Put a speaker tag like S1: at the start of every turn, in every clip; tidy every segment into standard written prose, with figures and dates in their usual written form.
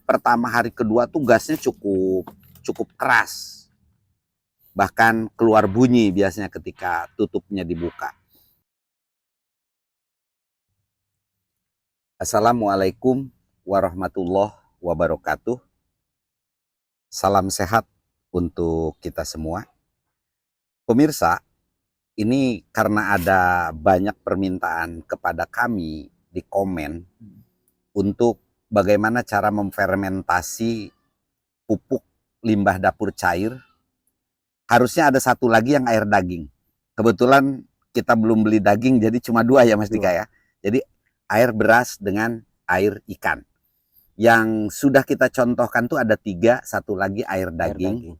S1: pertama, hari kedua tuh gasnya cukup keras. Bahkan keluar bunyi biasanya ketika tutupnya dibuka. Assalamualaikum warahmatullahi wabarakatuh. Salam sehat untuk kita semua. Pemirsa, ini karena ada banyak permintaan kepada kami di komen untuk bagaimana cara memfermentasi pupuk limbah dapur cair. Harusnya ada satu lagi yang air daging. Kebetulan kita belum beli daging, jadi cuma dua ya Mas Dika ya. Jadi air beras dengan air ikan. Yang sudah kita contohkan tuh ada 3, satu lagi air daging.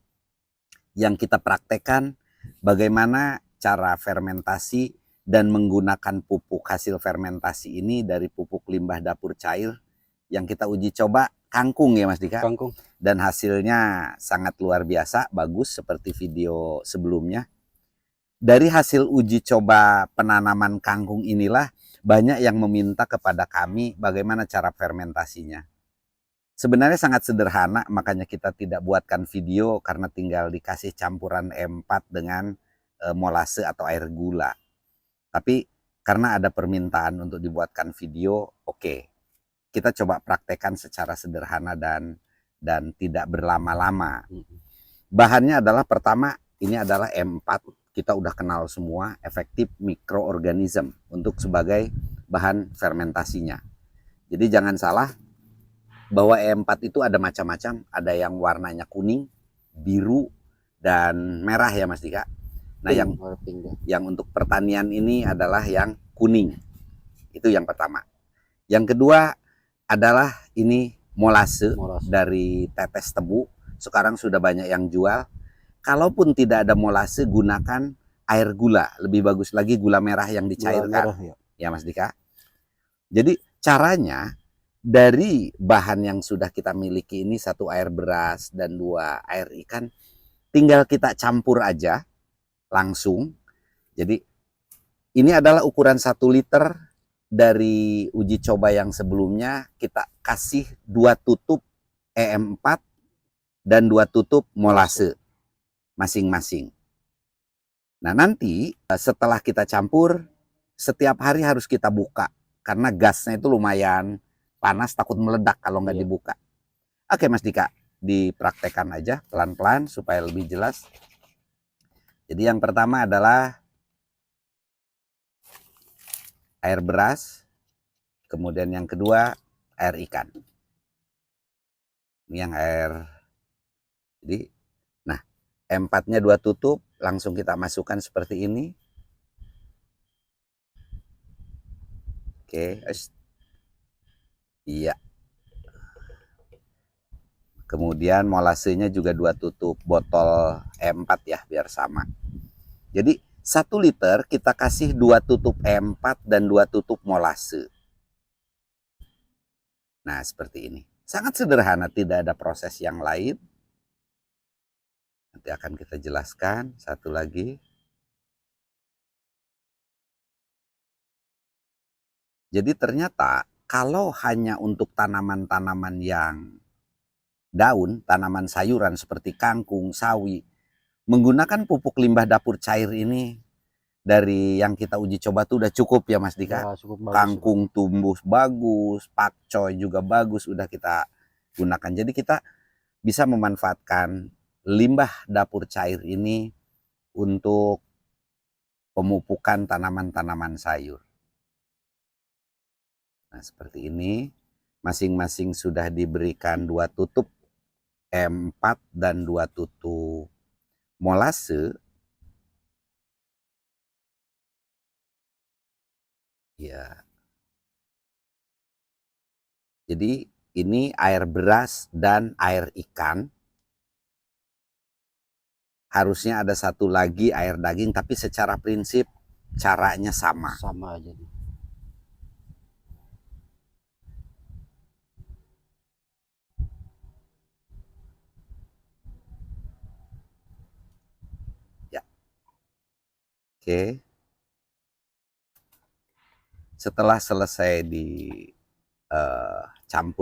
S1: Yang kita praktekkan bagaimana cara fermentasi dan menggunakan pupuk hasil fermentasi ini dari pupuk limbah dapur cair yang kita uji coba kangkung ya Mas Dika.
S2: Kangkung.
S1: Dan hasilnya sangat luar biasa, bagus seperti video sebelumnya. Dari hasil uji coba penanaman kangkung inilah banyak yang meminta kepada kami bagaimana cara fermentasinya. Sebenarnya sangat sederhana, makanya kita tidak buatkan video karena tinggal dikasih campuran M4 dengan molase atau air gula. Tapi karena ada permintaan untuk dibuatkan video, oke. Kita coba praktekkan secara sederhana dan tidak berlama-lama. Bahannya adalah pertama, ini adalah M4. Kita udah kenal semua, efektif mikroorganisme untuk sebagai bahan fermentasinya. Jadi jangan salah bahwa E4 itu ada macam-macam, ada yang warnanya kuning, biru, dan merah ya Mas Dika. Nah yang untuk pertanian ini adalah yang kuning, itu yang pertama. Yang kedua adalah ini molase dari tetes tebu, sekarang sudah banyak yang jual. Kalaupun tidak ada molase, gunakan air gula, lebih bagus lagi gula merah yang dicairkan, ya Mas Dika. Jadi caranya, dari bahan yang sudah kita miliki ini, 1 air beras dan 2 air ikan, tinggal kita campur aja langsung. Jadi ini adalah ukuran 1 liter. Dari uji coba yang sebelumnya kita kasih 2 tutup E4 dan 2 tutup molase masing-masing. Nah nanti setelah kita campur, setiap hari harus kita buka karena gasnya itu lumayan panas, takut meledak kalau nggak dibuka. Oke Mas Dika, dipraktekkan aja pelan-pelan supaya lebih jelas. Jadi yang pertama adalah air beras, kemudian yang kedua air ikan. Ini yang air. Jadi, nah M4-nya 2 tutup, langsung kita masukkan seperti ini. Oke, iya. Kemudian molasenya juga 2 tutup botol E4 ya, biar sama. Jadi 1 liter kita kasih 2 tutup E4 dan 2 tutup molase. Nah seperti ini. Sangat sederhana, tidak ada proses yang lain. Nanti akan kita jelaskan satu lagi. Jadi ternyata kalau hanya untuk tanaman-tanaman yang daun, tanaman sayuran seperti kangkung, sawi, menggunakan pupuk limbah dapur cair ini dari yang kita uji coba tuh udah cukup ya Mas Dika. Ya, cukup bagus, kangkung tumbuh bagus, pakcoy juga bagus udah kita gunakan. Jadi kita bisa memanfaatkan limbah dapur cair ini untuk pemupukan tanaman-tanaman sayur. Nah seperti ini, masing-masing sudah diberikan 2 tutup M4 dan 2 tutup molase. Ya. Jadi ini air beras dan air ikan. Harusnya ada satu lagi air daging, tapi secara prinsip caranya sama. Sama aja. Ya. Oke. Setelah selesai dicampur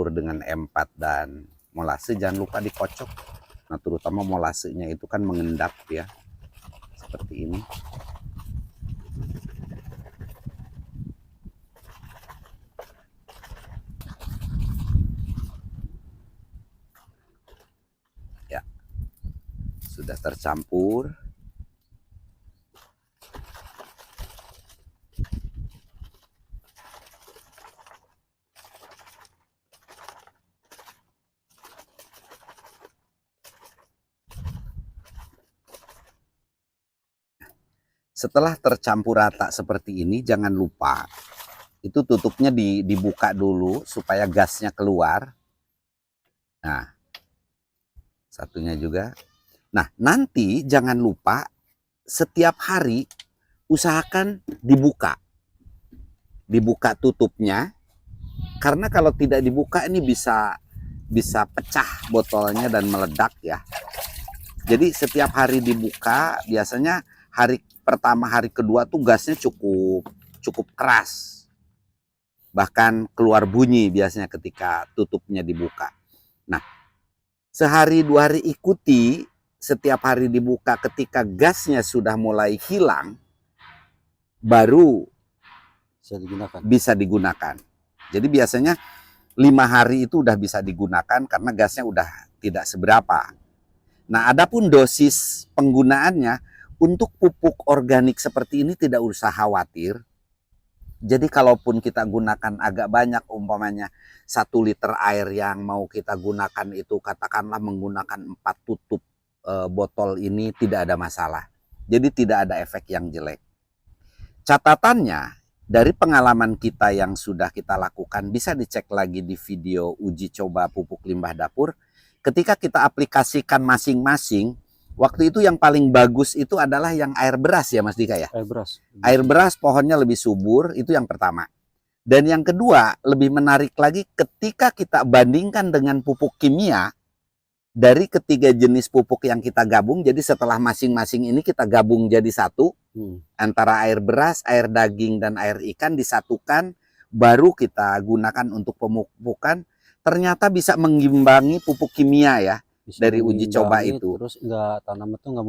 S1: dengan M4 dan molase jangan lupa dikocok. Nah, terutama molasenya itu kan mengendap ya, seperti ini. Ya, sudah tercampur. Setelah tercampur rata seperti ini, jangan lupa itu tutupnya dibuka dulu supaya gasnya keluar. Nah, satunya juga. Nah, nanti jangan lupa setiap hari usahakan dibuka tutupnya, karena kalau tidak dibuka ini bisa pecah botolnya dan meledak ya. Jadi setiap hari dibuka, biasanya hari pertama, hari kedua tuh gasnya cukup keras. Bahkan keluar bunyi biasanya ketika tutupnya dibuka. Nah, sehari dua hari ikuti, setiap hari dibuka, ketika gasnya sudah mulai hilang, baru bisa digunakan. Jadi biasanya 5 hari itu udah bisa digunakan karena gasnya udah tidak seberapa. Nah, adapun dosis penggunaannya untuk pupuk organik seperti ini tidak usah khawatir. Jadi kalaupun kita gunakan agak banyak, umpamanya 1 liter air yang mau kita gunakan itu katakanlah menggunakan 4 tutup botol ini, tidak ada masalah. Jadi tidak ada efek yang jelek. Catatannya, dari pengalaman kita yang sudah kita lakukan, bisa dicek lagi di video uji coba pupuk limbah dapur. Ketika kita aplikasikan masing-masing, waktu itu yang paling bagus itu adalah yang air beras ya Mas Dika ya?
S2: Air beras.
S1: Air beras pohonnya lebih subur, itu yang pertama. Dan yang kedua, lebih menarik lagi ketika kita bandingkan dengan pupuk kimia, dari ketiga jenis pupuk yang kita gabung, jadi setelah masing-masing ini kita gabung jadi satu, antara air beras, air daging, dan air ikan disatukan, baru kita gunakan untuk pemupukan, ternyata bisa mengimbangi pupuk kimia ya. Bisa dari uji coba itu.
S2: Terus tanaman itu nggak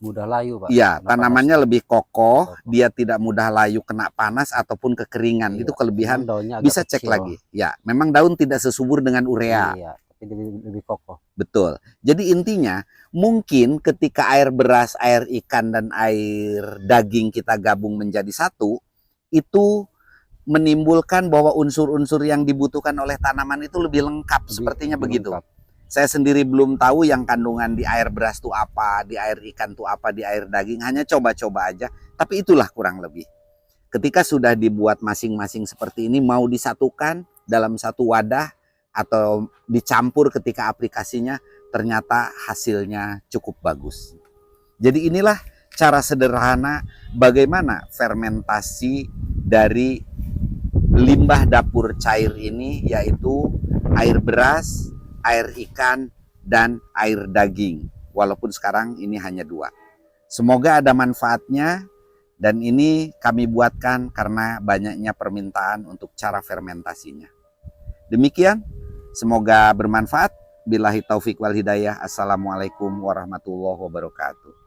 S2: mudah layu, Pak.
S1: Iya, tanamannya lebih kokoh, dia tidak mudah layu kena panas ataupun kekeringan. Iya, itu kelebihan. Bisa cek lagi. Ya, memang daun tidak sesubur dengan urea.
S2: Iya, tapi lebih kokoh.
S1: Betul. Jadi intinya, mungkin ketika air beras, air ikan, dan air daging kita gabung menjadi satu, itu menimbulkan bahwa unsur-unsur yang dibutuhkan oleh tanaman itu lebih lengkap, sepertinya begitu. Lengkap. Saya sendiri belum tahu yang kandungan di air beras itu apa, di air ikan itu apa, di air daging. Hanya coba-coba aja. Tapi itulah kurang lebih. Ketika sudah dibuat masing-masing seperti ini, mau disatukan dalam satu wadah atau dicampur ketika aplikasinya, ternyata hasilnya cukup bagus. Jadi inilah cara sederhana bagaimana fermentasi dari limbah dapur cair ini, yaitu air beras, air ikan, dan air daging. Walaupun sekarang ini hanya 2. Semoga ada manfaatnya, dan ini kami buatkan karena banyaknya permintaan untuk cara fermentasinya. Demikian, semoga bermanfaat. Billahi taufik wal hidayah. Assalamualaikum warahmatullahi wabarakatuh.